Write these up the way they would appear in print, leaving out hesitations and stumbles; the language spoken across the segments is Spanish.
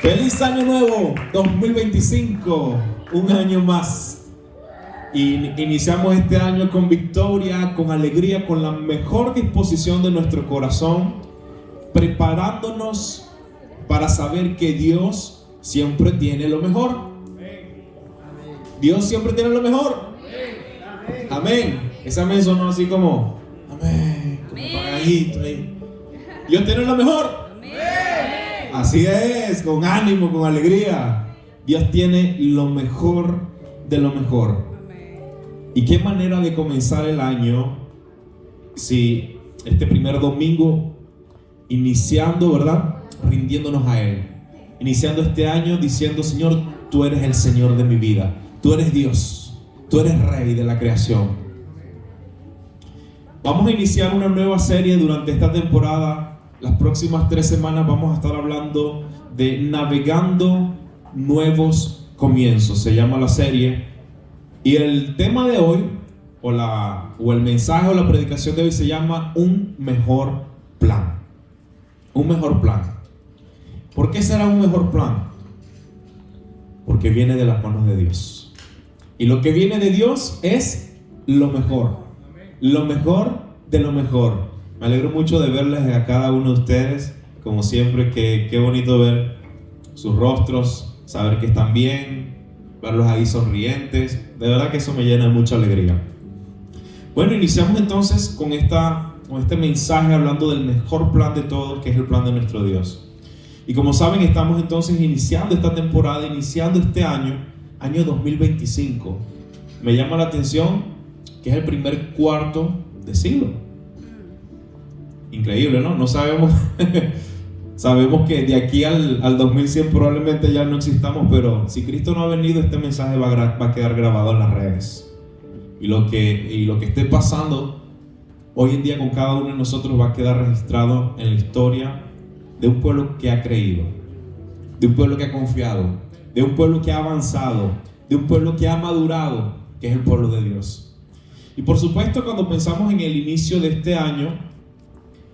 Feliz año nuevo 2025, un año más. Y iniciamos este año con victoria, con alegría, con la mejor disposición de nuestro corazón, preparándonos para saber que Dios siempre tiene lo mejor. Dios siempre tiene lo mejor. Amén. Ese amén sonó así como amén, como apagadito ahí. Dios tiene lo mejor. Así es, con ánimo, con alegría. Dios tiene lo mejor de lo mejor. Y qué manera de comenzar el año si este primer domingo iniciando, ¿verdad? Rindiéndonos a Él. Iniciando este año diciendo: Señor, tú eres el Señor de mi vida. Tú eres Dios. Tú eres Rey de la creación. Vamos a iniciar una nueva serie durante esta temporada. Las próximas 3 semanas vamos a estar hablando de navegando nuevos comienzos. Se llama la serie. Y el tema de hoy, o el mensaje o la predicación de hoy, se llama un mejor plan. Un mejor plan. ¿Por qué será un mejor plan? Porque viene de las manos de Dios. Y lo que viene de Dios es lo mejor. Lo mejor de lo mejor. Me alegro mucho de verles a cada uno de ustedes. Como siempre, qué bonito ver sus rostros, saber que están bien, verlos ahí sonrientes. De verdad que eso me llena de mucha alegría. Bueno, iniciamos entonces con este mensaje hablando del mejor plan de todos, que es el plan de nuestro Dios. Y como saben, estamos entonces iniciando esta temporada, iniciando este año 2025. Me llama la atención que es el primer cuarto de siglo. Increíble, ¿no? No sabemos. Sabemos que de aquí al 2100 probablemente ya no existamos, pero si Cristo no ha venido, este mensaje va a quedar grabado en las redes. Y lo que esté pasando hoy en día con cada uno de nosotros va a quedar registrado en la historia de un pueblo que ha creído, de un pueblo que ha confiado, de un pueblo que ha avanzado, de un pueblo que ha madurado, que es el pueblo de Dios. Y por supuesto, cuando pensamos en el inicio de este año,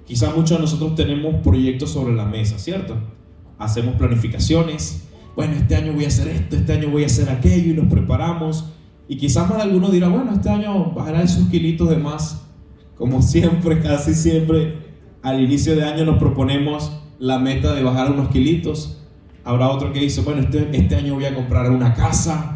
quizás muchos de nosotros tenemos proyectos sobre la mesa, ¿cierto? Hacemos planificaciones. Bueno, este año voy a hacer esto, este año voy a hacer aquello, y nos preparamos. Y quizás más de alguno dirá: bueno, este año bajará esos kilitos de más. Como siempre, casi siempre, al inicio de año nos proponemos la meta de bajar unos kilitos. Habrá otro que dice: bueno, este año voy a comprar una casa.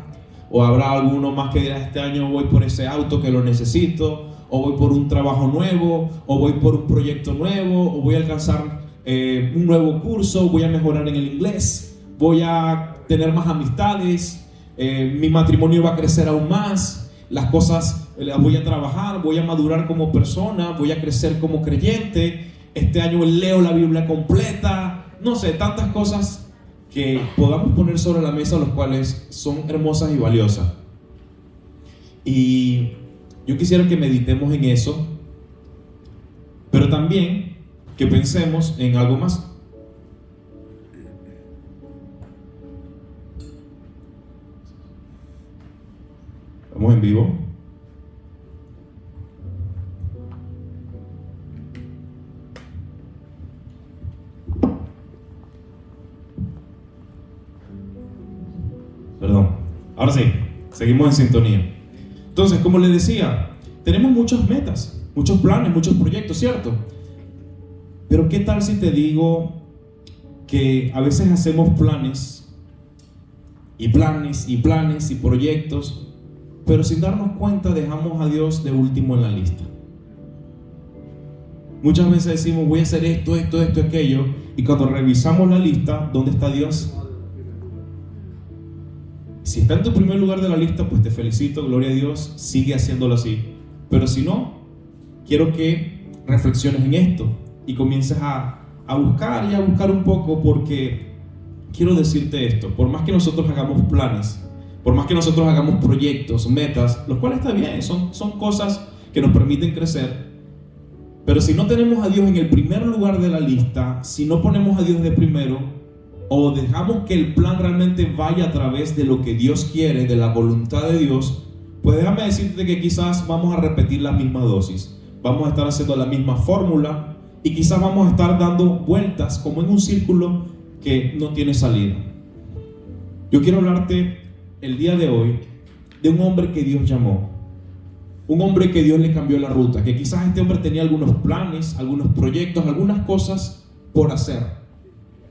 O habrá alguno más que dirá: este año voy por ese auto que lo necesito. O voy por un trabajo nuevo, o voy por un proyecto nuevo, o voy a alcanzar un nuevo curso, voy a mejorar en el inglés, voy a tener más amistades, mi matrimonio va a crecer aún más, las cosas las voy a trabajar, voy a madurar como persona, voy a crecer como creyente, este año leo la Biblia completa, no sé, tantas cosas que podamos poner sobre la mesa, los cuales son hermosas y valiosas. Y yo quisiera que meditemos en eso, pero también que pensemos en algo más. ¿Estamos en vivo? Perdón. Ahora sí, seguimos en sintonía. Entonces, como les decía, tenemos muchas metas, muchos planes, muchos proyectos, ¿cierto? Pero ¿qué tal si te digo que a veces hacemos planes y planes y planes y proyectos, pero sin darnos cuenta dejamos a Dios de último en la lista? Muchas veces decimos: voy a hacer esto, aquello, y cuando revisamos la lista, ¿dónde está Dios? Si está en tu primer lugar de la lista, pues te felicito, gloria a Dios, sigue haciéndolo así. Pero si no, quiero que reflexiones en esto y comiences a buscar y a buscar un poco, porque quiero decirte esto: por más que nosotros hagamos planes, por más que nosotros hagamos proyectos, metas, los cuales está bien, son cosas que nos permiten crecer, pero si no tenemos a Dios en el primer lugar de la lista, si no ponemos a Dios de primero, o dejamos que el plan realmente vaya a través de lo que Dios quiere, de la voluntad de Dios, pues déjame decirte que quizás vamos a repetir la misma dosis, vamos a estar haciendo la misma fórmula, y quizás vamos a estar dando vueltas como en un círculo que no tiene salida. Yo quiero hablarte el día de hoy de un hombre que Dios llamó, un hombre que Dios le cambió la ruta, que quizás este hombre tenía algunos planes, algunos proyectos, algunas cosas por hacer.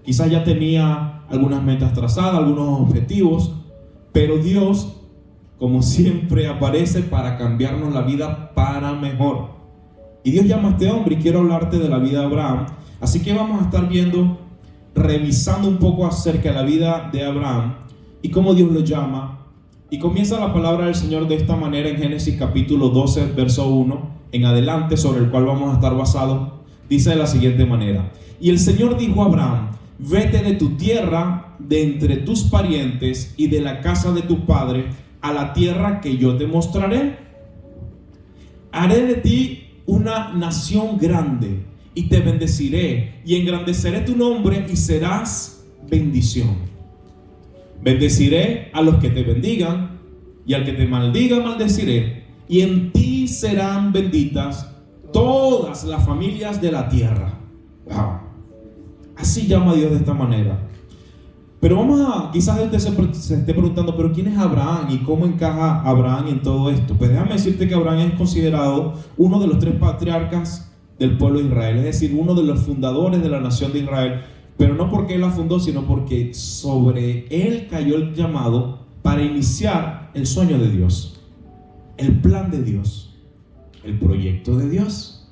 Quizás ya tenía algunas metas trazadas, algunos objetivos, pero Dios, como siempre, aparece para cambiarnos la vida para mejor. Y Dios llama a este hombre, y quiero hablarte de la vida de Abraham. Así que vamos a estar revisando un poco acerca de la vida de Abraham y cómo Dios lo llama. Y comienza la palabra del Señor de esta manera en Génesis capítulo 12, verso 1 en adelante, sobre el cual vamos a estar basados. Dice de la siguiente manera: y el Señor dijo a Abraham: vete de tu tierra, de entre tus parientes y de la casa de tu padre, a la tierra que yo te mostraré. Haré de ti una nación grande, y te bendeciré, y engrandeceré tu nombre, y serás bendición. Bendeciré a los que te bendigan, y al que te maldiga maldeciré, y en ti serán benditas todas las familias de la tierra. Wow. Así llama a Dios de esta manera. Pero quizás él se esté preguntando, pero ¿quién es Abraham y cómo encaja Abraham en todo esto? Pues déjame decirte que Abraham es considerado uno de los 3 patriarcas del pueblo de Israel, es decir, uno de los fundadores de la nación de Israel, pero no porque él la fundó, sino porque sobre él cayó el llamado para iniciar el sueño de Dios, el plan de Dios, el proyecto de Dios.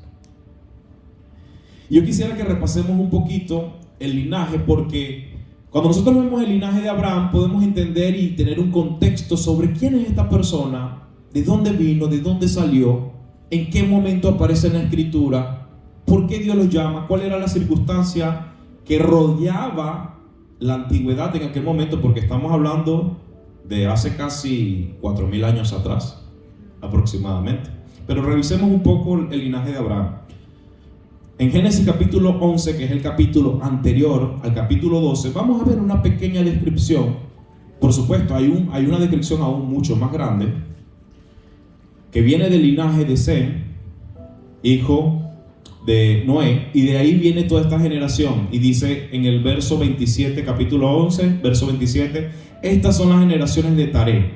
Yo quisiera que repasemos un poquito el linaje, porque cuando nosotros vemos el linaje de Abraham podemos entender y tener un contexto sobre quién es esta persona, de dónde vino, de dónde salió, en qué momento aparece en la escritura, por qué Dios los llama, cuál era la circunstancia que rodeaba la antigüedad en aquel momento, porque estamos hablando de hace casi 4,000 años atrás aproximadamente. Pero revisemos un poco el linaje de Abraham. En Génesis capítulo 11, que es el capítulo anterior al capítulo 12, vamos a ver una pequeña descripción. Por supuesto, hay una descripción aún mucho más grande, que viene del linaje de Sem, hijo de Noé, y de ahí viene toda esta generación. Y dice en el verso 27, capítulo 11, verso 27, estas son las generaciones de Taré.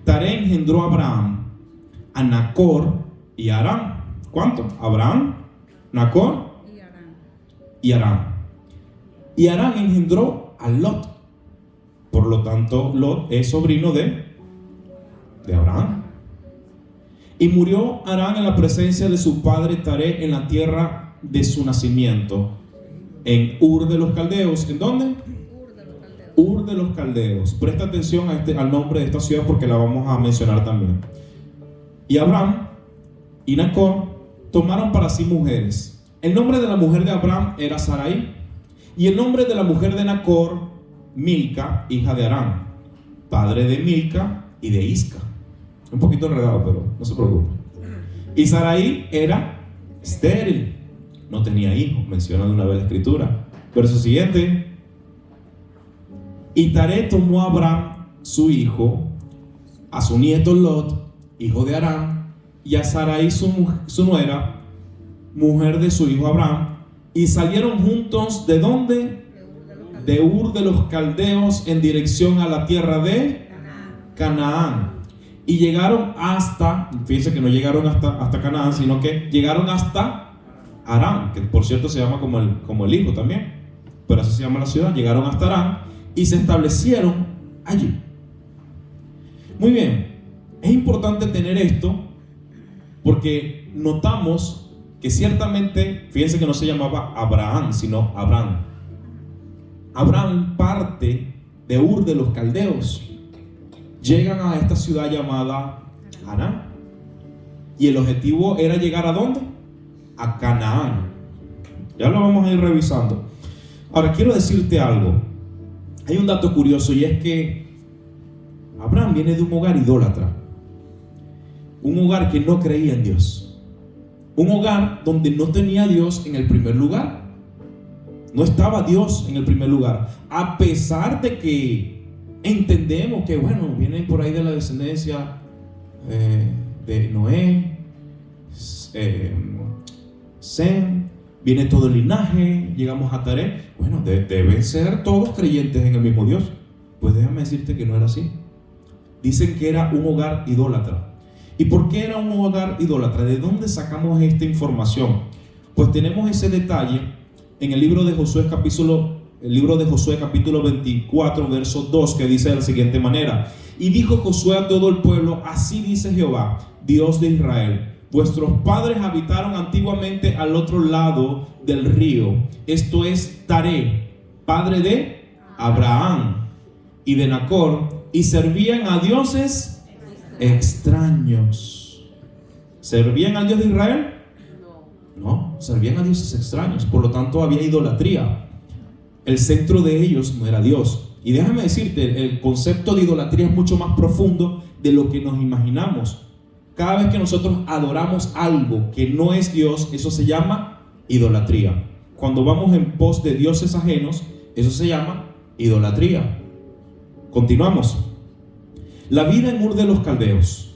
Taré engendró a Abraham, a Nacor y a Harán. ¿Cuánto? Abraham, Nacor y Harán. Y Harán engendró a Lot. Por lo tanto, Lot es sobrino de Abraham. Y murió Harán en la presencia de su padre Taré en la tierra de su nacimiento, en Ur de los Caldeos. ¿En dónde? Ur de los Caldeos. Presta atención al nombre de esta ciudad, porque la vamos a mencionar también. Y Abraham y Nacor tomaron para sí mujeres. El nombre de la mujer de Abraham era Sarai, y el nombre de la mujer de Nacor, Milca, hija de Harán, padre de Milca y de Isca. Un poquito enredado, pero no se preocupe. Y Sarai era estéril, no tenía hijos, menciona de una vez la escritura. Verso siguiente. Y Taré tomó a Abraham, su hijo, a su nieto Lot, hijo de Harán, y a Sarai, su nuera, mujer de su hijo Abraham, y salieron juntos. ¿De dónde? De Ur de los Caldeos, en dirección a la tierra de Canaán. Y llegaron hasta, fíjense que no llegaron hasta Canaán, sino que llegaron hasta Harán, que por cierto se llama como el hijo también, pero así se llama la ciudad. Llegaron hasta Harán y se establecieron allí. Muy bien, es importante tener esto, porque notamos que ciertamente, fíjense que no se llamaba Abraham, sino Abraham. Abraham parte de Ur de los Caldeos. Llegan a esta ciudad llamada Harán, y el objetivo era llegar ¿a dónde? A Canaán. Ya lo vamos a ir revisando. Ahora quiero decirte algo. Hay un dato curioso, y es que Abraham viene de un hogar idólatra, un hogar que no creía en Dios, un hogar donde no tenía a Dios en el primer lugar. No estaba Dios en el primer lugar, a pesar de que entendemos que, bueno, vienen por ahí de la descendencia de Noé, Sem, viene todo el linaje, llegamos a Taré. Bueno, deben ser todos creyentes en el mismo Dios. Pues déjame decirte que no era así. Dicen que era un hogar idólatra. ¿Y por qué era un hogar idólatra? ¿De dónde sacamos esta información? Pues tenemos ese detalle en el libro de Josué capítulo 24, verso 2, que dice de la siguiente manera: y dijo Josué a todo el pueblo: así dice Jehová, Dios de Israel, vuestros padres habitaron antiguamente al otro lado del río, esto es Taré, padre de Abraham y de Nacor, y servían a dioses extraños. ¿Servían al Dios de Israel? No, servían a dioses extraños. Por lo tanto había idolatría. El centro de ellos no era Dios. Y déjame decirte, el concepto de idolatría es mucho más profundo de lo que nos imaginamos. Cada vez que nosotros adoramos algo que no es Dios, eso se llama idolatría. Cuando vamos en pos de dioses ajenos, eso se llama idolatría. Continuamos. La vida en Ur de los Caldeos.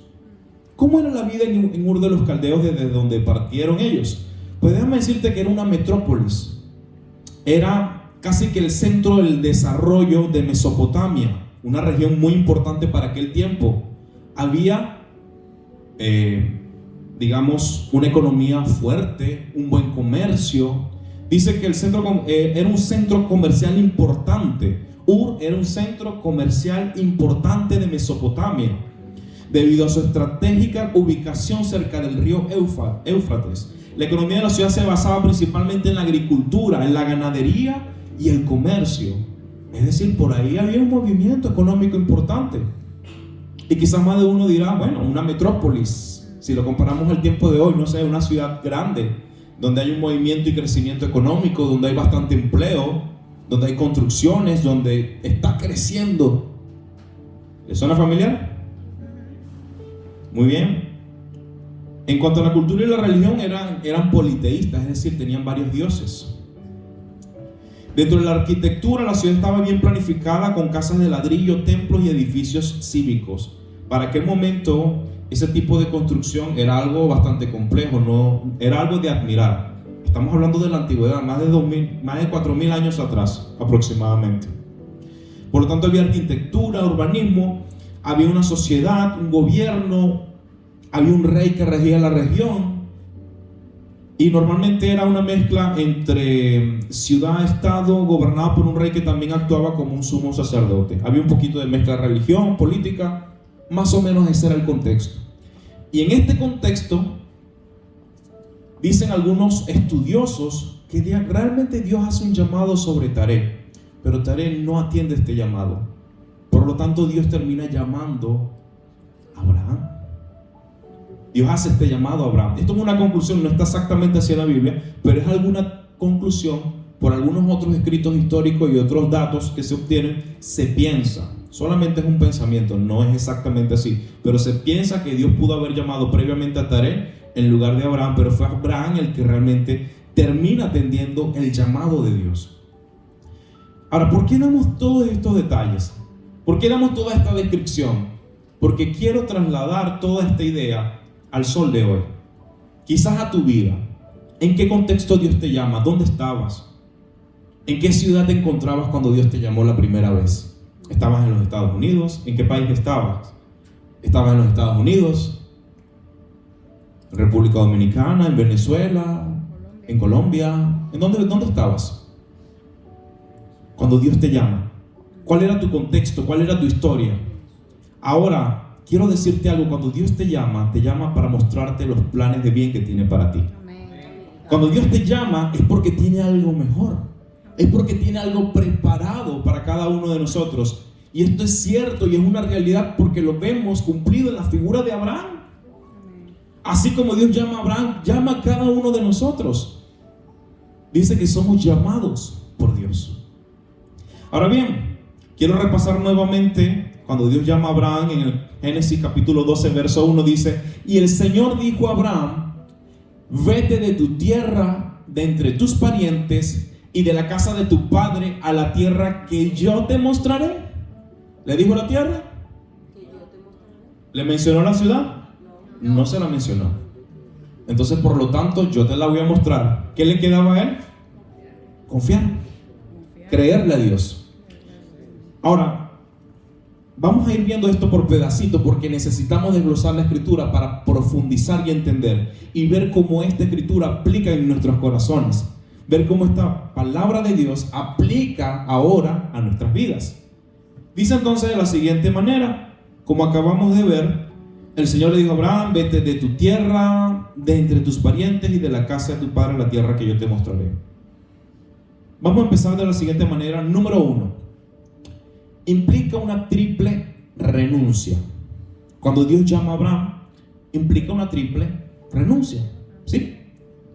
¿Cómo era la vida en Ur de los Caldeos desde donde partieron ellos? Pues déjame decirte que era una metrópolis. Era casi que el centro del desarrollo de Mesopotamia, una región muy importante para aquel tiempo. Había, digamos, una economía fuerte, un buen comercio. Dice que el centro era un centro comercial importante. Ur era un centro comercial importante de Mesopotamia, debido a su estratégica ubicación cerca del río Éufrates. La economía de la ciudad se basaba principalmente en la agricultura, en la ganadería y el comercio. Es decir, por ahí había un movimiento económico importante. Y quizás más de uno dirá, bueno, una metrópolis, si lo comparamos al tiempo de hoy, no sé, una ciudad grande, donde hay un movimiento y crecimiento económico, donde hay bastante empleo, donde hay construcciones, donde está creciendo. ¿Le suena familiar? Muy bien. En cuanto a la cultura y la religión, eran politeístas, es decir, tenían varios dioses. Dentro de la arquitectura, la ciudad estaba bien planificada con casas de ladrillo, templos y edificios cívicos. Para aquel momento, ese tipo de construcción era algo bastante complejo, no era algo de admirar. Estamos hablando de la antigüedad, más de 4.000 años atrás aproximadamente. Por lo tanto, había arquitectura, urbanismo, había una sociedad, un gobierno, había un rey que regía la región. Y normalmente era una mezcla entre ciudad-estado gobernado por un rey que también actuaba como un sumo sacerdote. Había un poquito de mezcla de religión, política, más o menos ese era el contexto. Y en este contexto, dicen algunos estudiosos que realmente Dios hace un llamado sobre Taré, pero Taré no atiende este llamado. Por lo tanto, Dios termina llamando a Abraham. Dios hace este llamado a Abraham. Esto es una conclusión, no está exactamente hacia la Biblia, pero es alguna conclusión por algunos otros escritos históricos y otros datos que se obtienen. Se piensa, solamente es un pensamiento, no es exactamente así, pero se piensa que Dios pudo haber llamado previamente a Taré en lugar de Abraham, pero fue Abraham el que realmente termina atendiendo el llamado de Dios. Ahora, ¿por qué damos todos estos detalles? ¿Por qué damos toda esta descripción? Porque quiero trasladar toda esta idea al sol de hoy, quizás a tu vida. ¿En qué contexto Dios te llama? ¿Dónde estabas? ¿En qué ciudad te encontrabas cuando Dios te llamó la primera vez? ¿Estabas en los Estados Unidos? ¿En qué país estabas? ¿Estabas en los Estados Unidos? ¿En República Dominicana? ¿En Venezuela? ¿En Colombia? ¿En dónde estabas cuando Dios te llama? ¿Cuál era tu contexto? ¿Cuál era tu historia? Ahora, quiero decirte algo, cuando Dios te llama para mostrarte los planes de bien que tiene para ti. Cuando Dios te llama es porque tiene algo mejor, es porque tiene algo preparado para cada uno de nosotros. Y esto es cierto y es una realidad porque lo vemos cumplido en la figura de Abraham. Así como Dios llama a Abraham, llama a cada uno de nosotros. Dice que somos llamados por Dios. Ahora bien, quiero repasar nuevamente. Cuando Dios llama a Abraham en el Génesis capítulo 12, verso 1 dice: y el Señor dijo a Abraham: vete de tu tierra, de entre tus parientes y de la casa de tu padre a la tierra que yo te mostraré. ¿Le dijo la tierra? ¿Le mencionó la ciudad? No se la mencionó. Entonces, por lo tanto, yo te la voy a mostrar. ¿Qué le quedaba a él? Confiar. Creerle a Dios. Ahora, vamos a ir viendo esto por pedacitos porque necesitamos desglosar la escritura para profundizar y entender y ver cómo esta escritura aplica en nuestros corazones. Ver cómo esta palabra de Dios aplica ahora a nuestras vidas. Dice entonces de la siguiente manera, como acabamos de ver, el Señor le dijo a Abraham: vete de tu tierra, de entre tus parientes y de la casa de tu padre a la tierra que yo te mostraré. Vamos a empezar de la siguiente manera. Número 1, implica una triple renuncia. Cuando Dios llama a Abraham, implica una triple renuncia, ¿sí?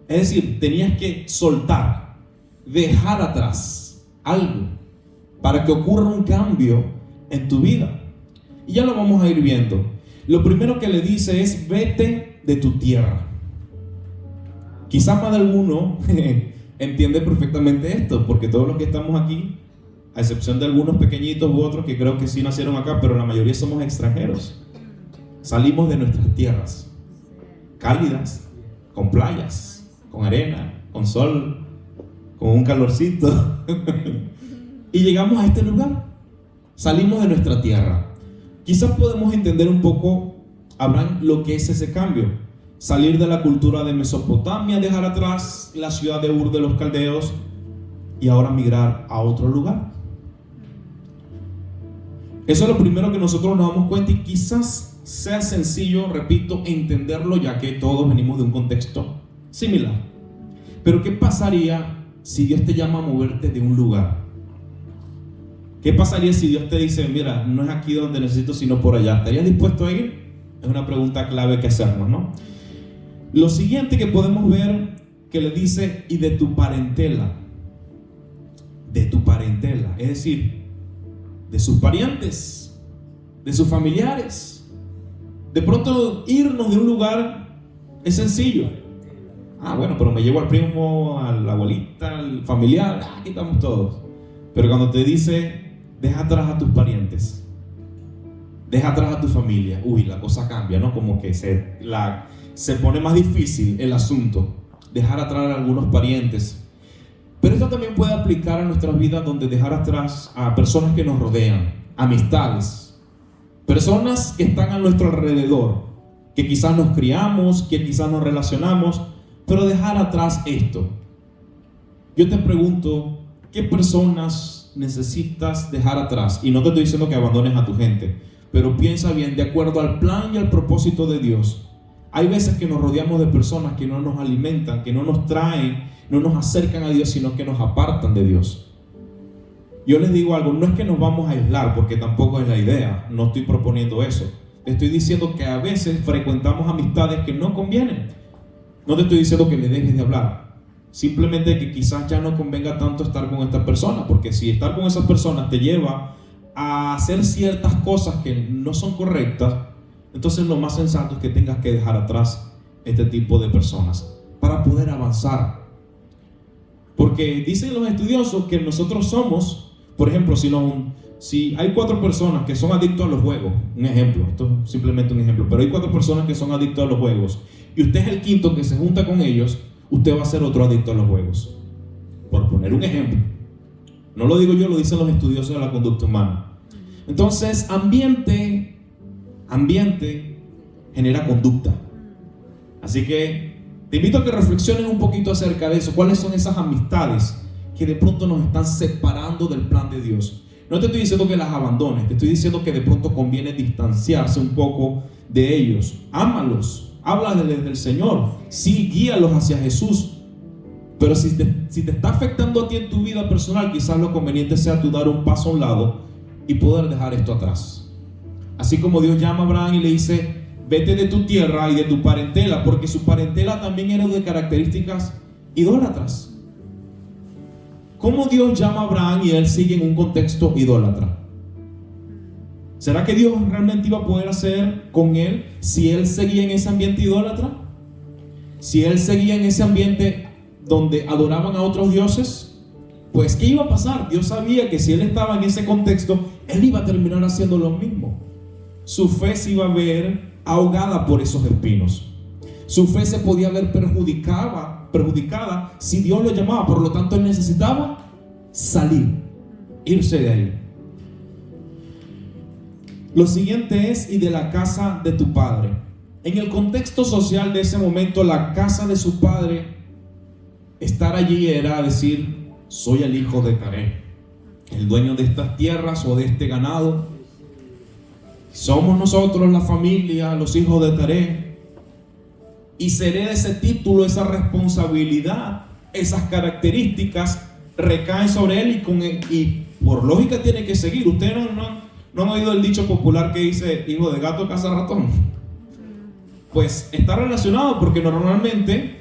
Es decir, tenías que soltar, dejar atrás algo para que ocurra un cambio en tu vida. Y ya lo vamos a ir viendo. Lo primero que le dice es: vete de tu tierra. Quizás más de alguno entiende perfectamente esto, porque todos los que estamos aquí, a excepción de algunos pequeñitos u otros que creo que sí nacieron acá, pero la mayoría somos extranjeros. Salimos de nuestras tierras cálidas, con playas, con arena, con sol, con un calorcito y llegamos a este lugar. Salimos de nuestra tierra. Quizás podemos entender un poco, Abraham, lo que es ese cambio. Salir de la cultura de Mesopotamia, dejar atrás la ciudad de Ur de los Caldeos y ahora migrar a otro lugar. Eso es lo primero que nosotros nos damos cuenta, y quizás sea sencillo, repito, entenderlo, ya que todos venimos de un contexto similar. Pero ¿qué pasaría si Dios te llama a moverte de un lugar? ¿Qué pasaría si Dios te dice: mira, no es aquí donde necesito, sino por allá? ¿Estarías dispuesto a ir? Es una pregunta clave que hacernos, ¿no? Lo siguiente que podemos ver, que le dice: y de tu parentela. De tu parentela, es decir, de sus parientes, de sus familiares. De pronto irnos de un lugar es sencillo. Bueno, pero me llevo al primo, a la abuelita, al familiar, aquí estamos todos. Pero cuando te dice: deja atrás a tus parientes, deja atrás a tu familia, la cosa cambia, ¿no? Como que se pone más difícil el asunto, dejar atrás a algunos parientes. Pero esto también puede aplicar a nuestras vidas, donde dejar atrás a personas que nos rodean, amistades, personas que están a nuestro alrededor, que quizás nos criamos, que quizás nos relacionamos, pero dejar atrás esto. Yo te pregunto, ¿qué personas necesitas dejar atrás? Y no te estoy diciendo que abandones a tu gente, pero piensa bien, de acuerdo al plan y al propósito de Dios. Hay veces que nos rodeamos de personas que no nos alimentan, que no nos traen, no nos acercan a Dios, sino que nos apartan de Dios. Yo les digo algo, no es que nos vamos a aislar, porque tampoco es la idea, no estoy proponiendo eso. Te estoy diciendo que a veces frecuentamos amistades que no convienen. No te estoy diciendo que le dejes de hablar. Simplemente que quizás ya no convenga tanto estar con esta persona, porque si estar con esas personas te lleva a hacer ciertas cosas que no son correctas, entonces lo más sensato es que tengas que dejar atrás este tipo de personas para poder avanzar. Porque dicen los estudiosos que nosotros somos, por ejemplo, si hay 4 personas que son adictos a los juegos, un ejemplo, esto es simplemente un ejemplo, pero hay 4 personas que son adictos a los juegos y usted es el quinto que se junta con ellos, usted va a ser otro adicto a los juegos, por poner un ejemplo. No lo digo yo, lo dicen los estudiosos de la conducta humana. Entonces, ambiente genera conducta. Así que te invito a que reflexiones un poquito acerca de eso. ¿Cuáles son esas amistades que de pronto nos están separando del plan de Dios? No te estoy diciendo que las abandones, te estoy diciendo que de pronto conviene distanciarse un poco de ellos. Ámalos. Háblales del Señor, sí, guíalos hacia Jesús. Pero si te está afectando a ti en tu vida personal, quizás lo conveniente sea tú dar un paso a un lado y poder dejar esto atrás. Así como Dios llama a Abraham y le dice: vete de tu tierra y de tu parentela, porque su parentela también era de características idólatras. ¿Cómo Dios llama a Abraham y él sigue en un contexto idólatra? ¿Será que Dios realmente iba a poder hacer con él si él seguía en ese ambiente idólatra? Si él seguía en ese ambiente donde adoraban a otros dioses, pues ¿qué iba a pasar? Dios sabía que si él estaba en ese contexto, él iba a terminar haciendo lo mismo. Su fe se iba a ver ahogada por esos espinos. Su fe se podía ver perjudicada si Dios lo llamaba. Por lo tanto, él necesitaba salir, irse de ahí. Lo siguiente es: y de la casa de tu padre. En el contexto social de ese momento, la casa de su padre, estar allí era decir: soy el hijo de Taré, el dueño de estas tierras o de este ganado. Somos nosotros la familia, los hijos de Taré. Y se hereda ese título, esa responsabilidad, esas características recaen sobre él y por lógica tiene que seguir. Ustedes no han oído el dicho popular que dice: hijo de gato caza ratón. Pues está relacionado, porque normalmente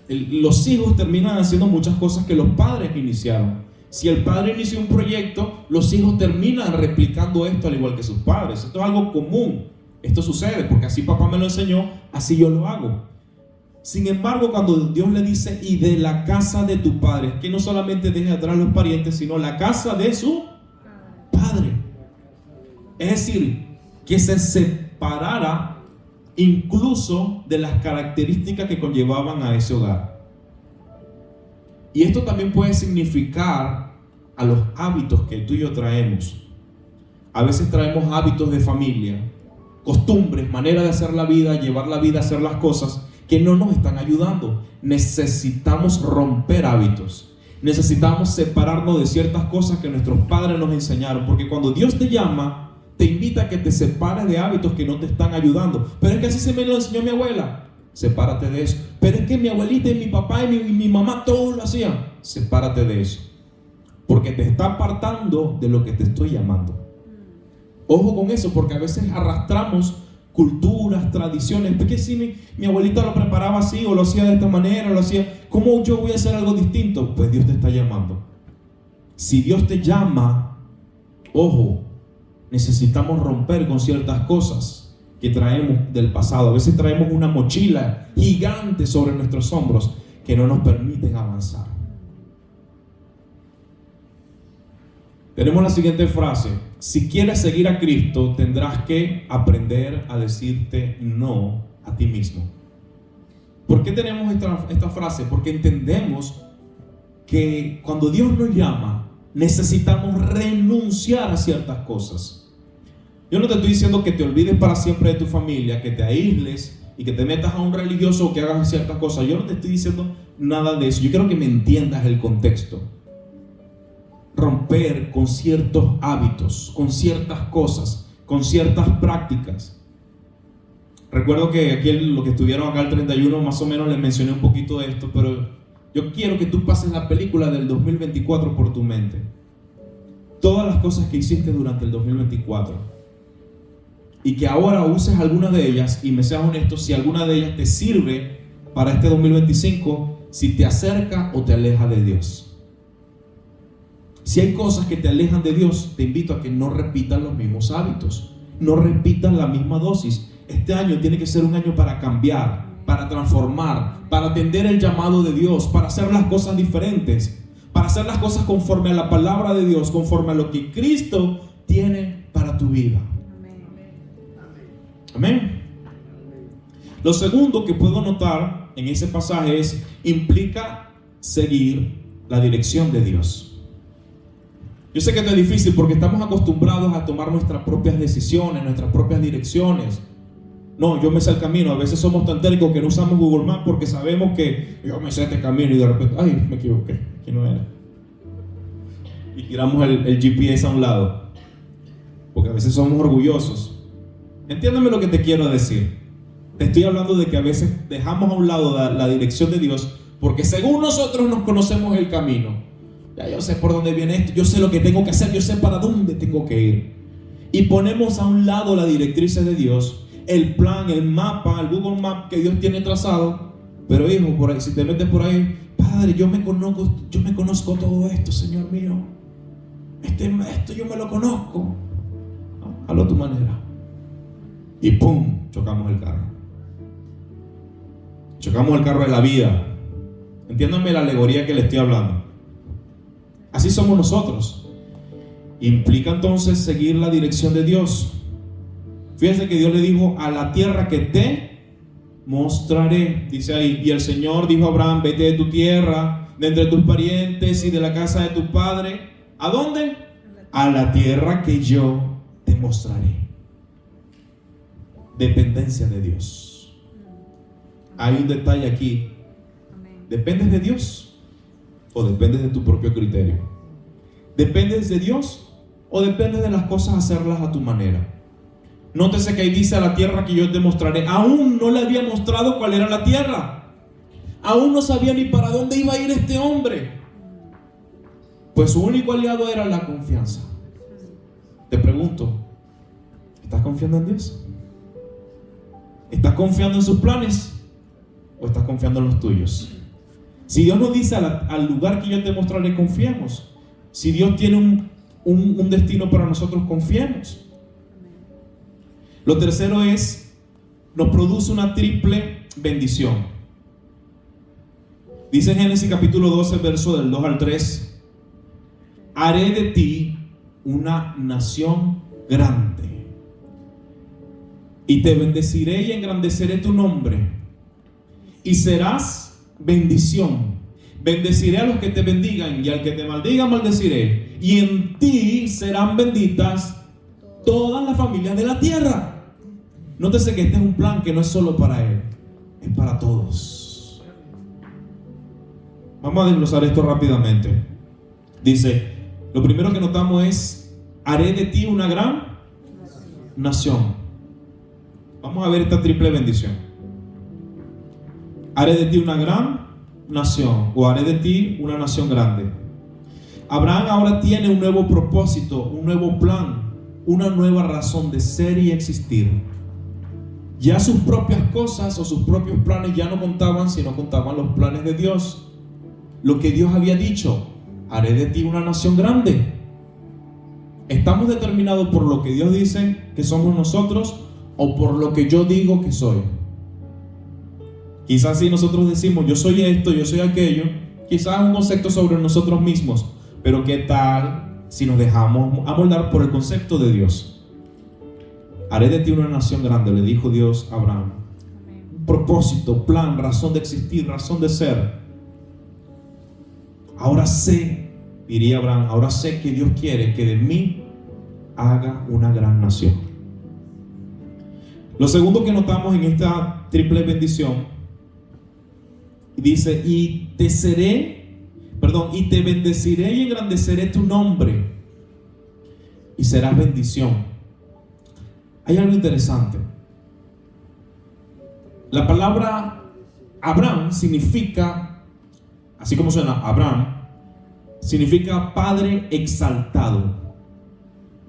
los hijos terminan haciendo muchas cosas que los padres iniciaron. Si el padre inició un proyecto, los hijos terminan replicando esto al igual que sus padres. Esto es algo común. Esto sucede porque así papá me lo enseñó, así yo lo hago. Sin embargo, cuando Dios le dice: y de la casa de tu padre, que no solamente deja atrás los parientes, sino la casa de su padre. Es decir, que se separara incluso de las características que conllevaban a ese hogar. Y esto también puede significar a los hábitos que tú y yo traemos. A veces traemos hábitos de familia, costumbres, manera de hacer la vida, llevar la vida, hacer las cosas que no nos están ayudando. Necesitamos romper hábitos. Necesitamos separarnos de ciertas cosas que nuestros padres nos enseñaron. Porque cuando Dios te llama, te invita a que te separes de hábitos que no te están ayudando. Pero es que así se me lo enseñó mi abuela. Sepárate de eso. Pero es que mi abuelita y mi papá y mi mamá todos lo hacían. Sepárate de eso. Porque te está apartando de lo que te estoy llamando. Ojo con eso, porque a veces arrastramos culturas, tradiciones. Porque si mi abuelita lo preparaba así, o lo hacía de esta manera, o lo hacía, ¿cómo yo voy a hacer algo distinto? Pues Dios te está llamando. Si Dios te llama, ojo, necesitamos romper con ciertas cosas que traemos del pasado. A veces traemos una mochila gigante sobre nuestros hombros que no nos permiten avanzar. Tenemos la siguiente frase: si quieres seguir a Cristo, tendrás que aprender a decirte no a ti mismo. ¿Por qué tenemos esta frase? Porque entendemos que cuando Dios nos llama, necesitamos renunciar a ciertas cosas. Yo no te estoy diciendo que te olvides para siempre de tu familia, que te aísles y que te metas a un religioso o que hagas ciertas cosas. Yo no te estoy diciendo nada de eso. Yo quiero que me entiendas el contexto. Romper con ciertos hábitos, con ciertas cosas, con ciertas prácticas. Recuerdo que aquí los que estuvieron acá el 31 más o menos les mencioné un poquito de esto, pero yo quiero que tú pases la película del 2024 por tu mente. Todas las cosas que hiciste durante el 2024. Y que ahora uses alguna de ellas, y me seas honesto, si alguna de ellas te sirve para este 2025, si te acerca o te aleja de Dios. Si hay cosas que te alejan de Dios, te invito a que no repitas los mismos hábitos, no repitas la misma dosis. Este año tiene que ser un año para cambiar, para transformar, para atender el llamado de Dios, para hacer las cosas diferentes, para hacer las cosas conforme a la palabra de Dios, conforme a lo que Cristo tiene para tu vida. Amén. Lo segundo que puedo notar en ese pasaje es: implica seguir la dirección de Dios. Yo sé que esto es difícil porque estamos acostumbrados a tomar nuestras propias decisiones, nuestras propias direcciones. No, yo me sé el camino. A veces somos tan tercos que no usamos Google Maps porque sabemos que yo me sé este camino y de repente, ay, me equivoqué, aquí no era. Y tiramos el GPS a un lado. Porque a veces somos orgullosos. Entiéndeme lo que te quiero decir. Te estoy hablando de que a veces dejamos a un lado la dirección de Dios porque según nosotros nos conocemos el camino. Ya yo sé por dónde viene esto, yo sé lo que tengo que hacer, yo sé para dónde tengo que ir. Y ponemos a un lado las directrices de Dios, el plan, el mapa, el Google Map que Dios tiene trazado. Pero hijo, por ahí, si te metes por ahí, Padre, yo me conozco todo esto, Señor mío. Esto yo me lo conozco. Hazlo a tu manera. Y ¡pum! Chocamos el carro. Chocamos el carro de la vida. Entiéndanme la alegoría que le estoy hablando. Así somos nosotros. Implica entonces seguir la dirección de Dios. Fíjense que Dios le dijo: a la tierra que te mostraré. Dice ahí, y el Señor dijo a Abraham, vete de tu tierra, de entre tus parientes y de la casa de tu padre. ¿A dónde? A la tierra que yo te mostraré. Dependencia de Dios. Hay un detalle aquí. ¿Dependes de Dios o dependes de tu propio criterio? ¿Dependes de Dios o dependes de las cosas hacerlas a tu manera? Nótese que ahí dice a la tierra que yo te mostraré. Aún no le había mostrado cuál era la tierra. Aún no sabía ni para dónde iba a ir este hombre. Pues su único aliado era la confianza. Te pregunto, ¿estás confiando en Dios? ¿Estás confiando en sus planes o estás confiando en los tuyos? Si Dios nos dice al lugar que yo te mostraré, confiemos. Si Dios tiene un destino para nosotros, confiemos. Lo tercero es, nos produce una triple bendición. Dice en Génesis capítulo 12, verso del 2 al 3, haré de ti una nación grande, y te bendeciré y engrandeceré tu nombre, y serás bendición. Bendeciré a los que te bendigan, y al que te maldiga maldeciré, y en ti serán benditas todas las familias de la tierra. Nótese que este es un plan que no es solo para él, es para todos. Vamos a desglosar esto rápidamente. Dice, lo primero que notamos es, haré de ti una gran nación. Vamos a ver esta triple bendición. Haré de ti una gran nación, o haré de ti una nación grande. Abraham ahora tiene un nuevo propósito, un nuevo plan, una nueva razón de ser y existir. Ya sus propias cosas o sus propios planes ya no contaban, sino contaban los planes de Dios. Lo que Dios había dicho, haré de ti una nación grande. ¿Estamos determinados por lo que Dios dice que somos nosotros o por lo que yo digo que soy? Quizás si nosotros decimos yo soy esto, yo soy aquello, quizás un concepto sobre nosotros mismos, pero ¿qué tal si nos dejamos amoldar por el concepto de Dios? Haré de ti una nación grande, le dijo Dios a Abraham. Un propósito, plan, razón de existir, razón de ser. Ahora sé, diría Abraham, ahora sé que Dios quiere que de mí haga una gran nación. Lo segundo que notamos en esta triple bendición, dice, y te bendeciré y engrandeceré tu nombre, y serás bendición. Hay algo interesante. La palabra Abraham significa, así como suena Abraham, significa padre exaltado.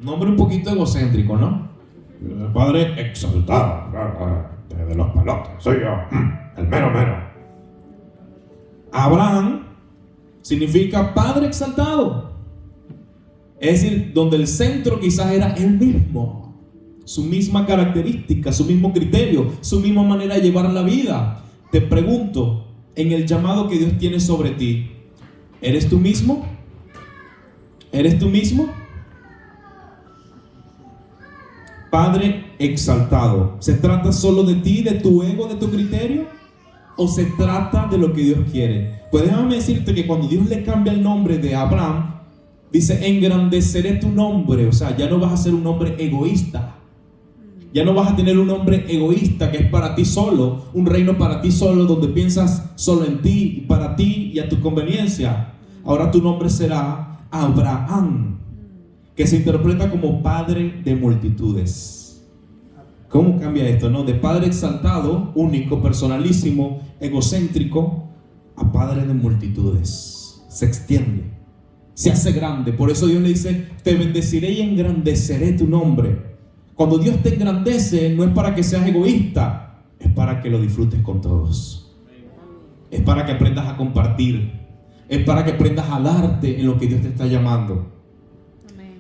Nombre un poquito egocéntrico, ¿no? Padre exaltado, de los palotes, soy yo, el mero mero. Abraham significa padre exaltado. Es decir, donde el centro quizás era él mismo, su misma característica, su mismo criterio, su misma manera de llevar la vida. Te pregunto, en el llamado que Dios tiene sobre ti, ¿eres tú mismo? ¿Eres tú mismo? Padre exaltado, ¿se trata solo de ti, de tu ego, de tu criterio? ¿O se trata de lo que Dios quiere? Pues déjame decirte que cuando Dios le cambia el nombre de Abraham, dice, engrandeceré tu nombre. O sea, ya no vas a ser un hombre egoísta. Ya no vas a tener un hombre egoísta que es para ti solo, un reino para ti solo, donde piensas solo en ti, para ti y a tu conveniencia. Ahora tu nombre será Abraham, que se interpreta como padre de multitudes. ¿Cómo cambia esto, no? De padre exaltado, único, personalísimo, egocéntrico, a padre de multitudes. Se extiende, se hace grande. Por eso Dios le dice, te bendeciré y engrandeceré tu nombre. Cuando Dios te engrandece, no es para que seas egoísta, es para que lo disfrutes con todos. Es para que aprendas a compartir. Es para que aprendas a darte en lo que Dios te está llamando. Amén.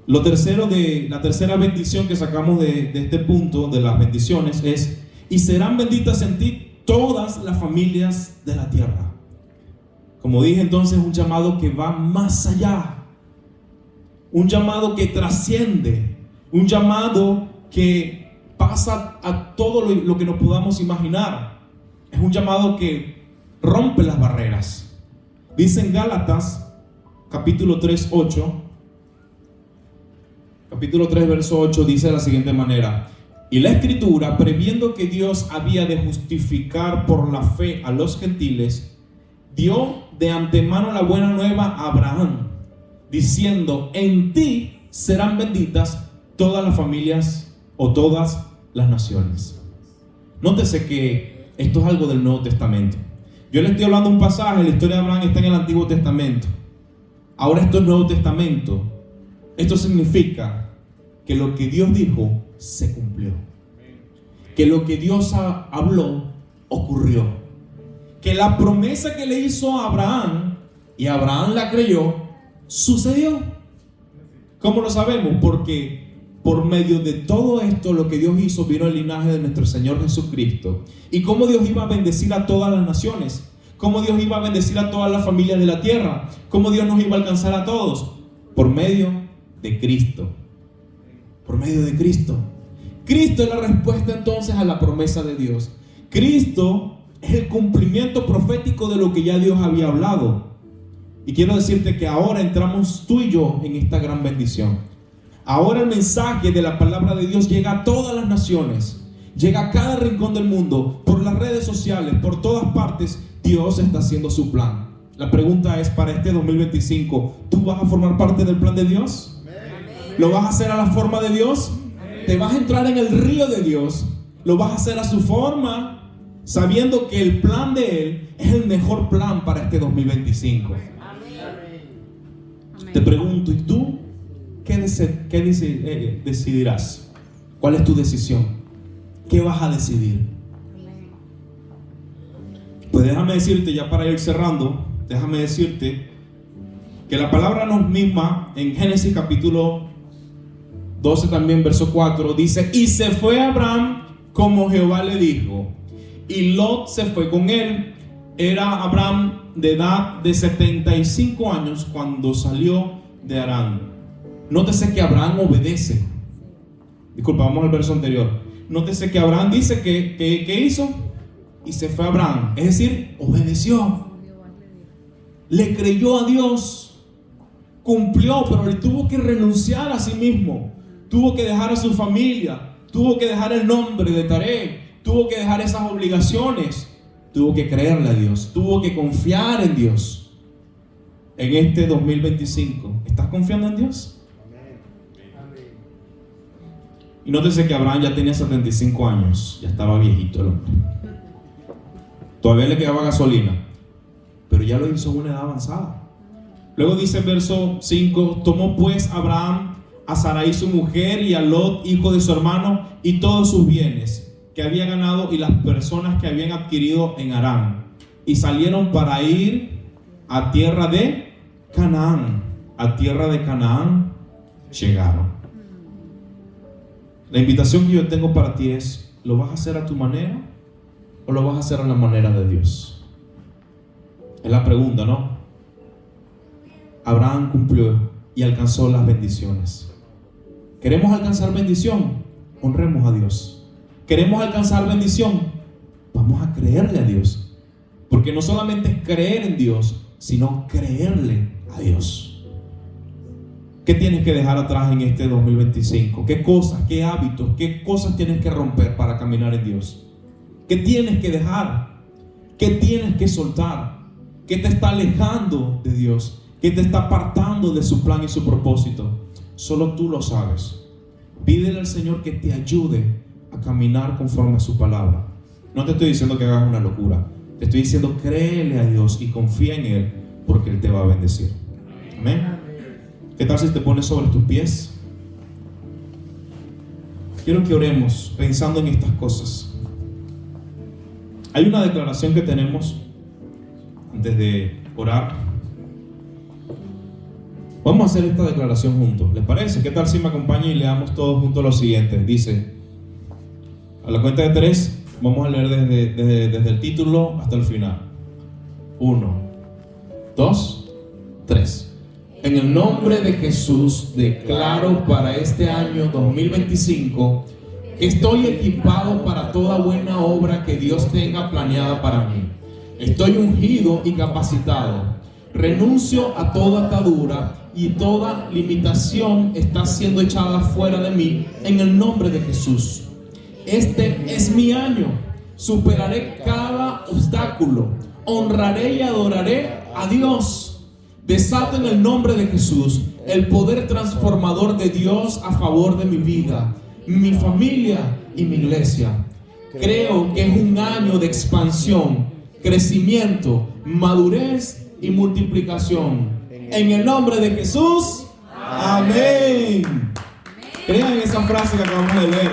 La tercera bendición que sacamos de este punto, de las bendiciones, es, y serán benditas en ti todas las familias de la tierra. Como dije entonces, un llamado que va más allá. Un llamado que trasciende. Un llamado que pasa a todo lo que nos podamos imaginar. Es un llamado que rompe las barreras. Dice en Gálatas, capítulo 3, 8, capítulo 3, verso 8, dice de la siguiente manera: y la Escritura, previendo que Dios había de justificar por la fe a los gentiles, dio de antemano la buena nueva a Abraham, diciendo: en ti serán benditas todas las familias o todas las naciones. Nótese que esto es algo del Nuevo Testamento. Yo le estoy hablando un pasaje, la historia de Abraham está en el Antiguo Testamento. Ahora esto es Nuevo Testamento. Esto significa que lo que Dios dijo se cumplió. Que lo que Dios habló ocurrió. Que la promesa que le hizo a Abraham, y Abraham la creyó, sucedió. ¿Cómo lo sabemos? Porque por medio de todo esto, lo que Dios hizo, vino el linaje de nuestro Señor Jesucristo. Y cómo Dios iba a bendecir a todas las naciones. Cómo Dios iba a bendecir a todas las familias de la tierra. Cómo Dios nos iba a alcanzar a todos. Por medio de Cristo. Por medio de Cristo. Cristo es la respuesta entonces a la promesa de Dios. Cristo es el cumplimiento profético de lo que ya Dios había hablado. Y quiero decirte que ahora entramos tú y yo en esta gran bendición. Ahora el mensaje de la palabra de Dios llega a todas las naciones, llega a cada rincón del mundo, por las redes sociales, por todas partes. Dios está haciendo su plan. La pregunta es, para este 2025, ¿tú vas a formar parte del plan de Dios? ¿Lo vas a hacer a la forma de Dios? ¿Te vas a entrar en el río de Dios? ¿Lo vas a hacer a su forma, sabiendo que el plan de Él es el mejor plan para este 2025? Te pregunto, ¿y tú? ¿Qué decidirás? ¿Cuál es tu decisión? ¿Qué vas a decidir? Pues déjame decirte, ya para ir cerrando, déjame decirte que la palabra nos misma en Génesis capítulo 12 también, verso 4, dice: y se fue Abraham como Jehová le dijo, y Lot se fue con él. Era Abraham de edad de 75 años cuando salió de Harán. Nótese que Abraham obedece. Disculpa, vamos al verso anterior. Nótese que Abraham dice que hizo, y se fue Abraham, es decir, obedeció, le creyó a Dios, cumplió, pero él tuvo que renunciar a sí mismo, tuvo que dejar a su familia, tuvo que dejar el nombre de Taré, tuvo que dejar esas obligaciones, tuvo que creerle a Dios, tuvo que confiar en Dios. En este 2025, ¿estás confiando en Dios? Y nótese que Abraham ya tenía 75 años, ya estaba viejito el hombre. Todavía le quedaba gasolina, pero ya lo hizo a una edad avanzada. Luego dice el verso 5: tomó pues Abraham a Sarai su mujer y a Lot, hijo de su hermano, y todos sus bienes que había ganado y las personas que habían adquirido en Harán, y salieron para ir a tierra de Canaán. A tierra de Canaán llegaron. La invitación que yo tengo para ti es: ¿lo vas a hacer a tu manera o lo vas a hacer a la manera de Dios? Es la pregunta, ¿no? Abraham cumplió y alcanzó las bendiciones. ¿Queremos alcanzar bendición? Honremos a Dios. ¿Queremos alcanzar bendición? Vamos a creerle a Dios. Porque no solamente es creer en Dios, sino creerle a Dios. ¿Qué tienes que dejar atrás en este 2025? ¿Qué cosas, qué hábitos, qué cosas tienes que romper para caminar en Dios? ¿Qué tienes que dejar? ¿Qué tienes que soltar? ¿Qué te está alejando de Dios? ¿Qué te está apartando de su plan y su propósito? Solo tú lo sabes. Pídele al Señor que te ayude a caminar conforme a su palabra. No te estoy diciendo que hagas una locura. Te estoy diciendo, créele a Dios y confía en Él, porque Él te va a bendecir. Amén. ¿Qué tal si te pones sobre tus pies? Quiero que oremos pensando en estas cosas. Hay una declaración que tenemos antes de orar. Vamos a hacer esta declaración juntos. ¿Les parece? ¿Qué tal si me acompañan y leamos todos juntos lo siguiente? Dice, a la cuenta de 3, vamos a leer desde el título hasta el final. 1, 2, 3. En el nombre de Jesús declaro para este año 2025 que estoy equipado para toda buena obra que Dios tenga planeada para mí. Estoy ungido y capacitado. Renuncio a toda atadura y toda limitación está siendo echada fuera de mí en el nombre de Jesús. Este es mi año. Superaré cada obstáculo. Honraré y adoraré a Dios. Desato en el nombre de Jesús el poder transformador de Dios a favor de mi vida, mi familia y mi iglesia. Creo que es un año de expansión, crecimiento, madurez y multiplicación. En el nombre de Jesús, amén. Crean esa frase que acabamos de leer.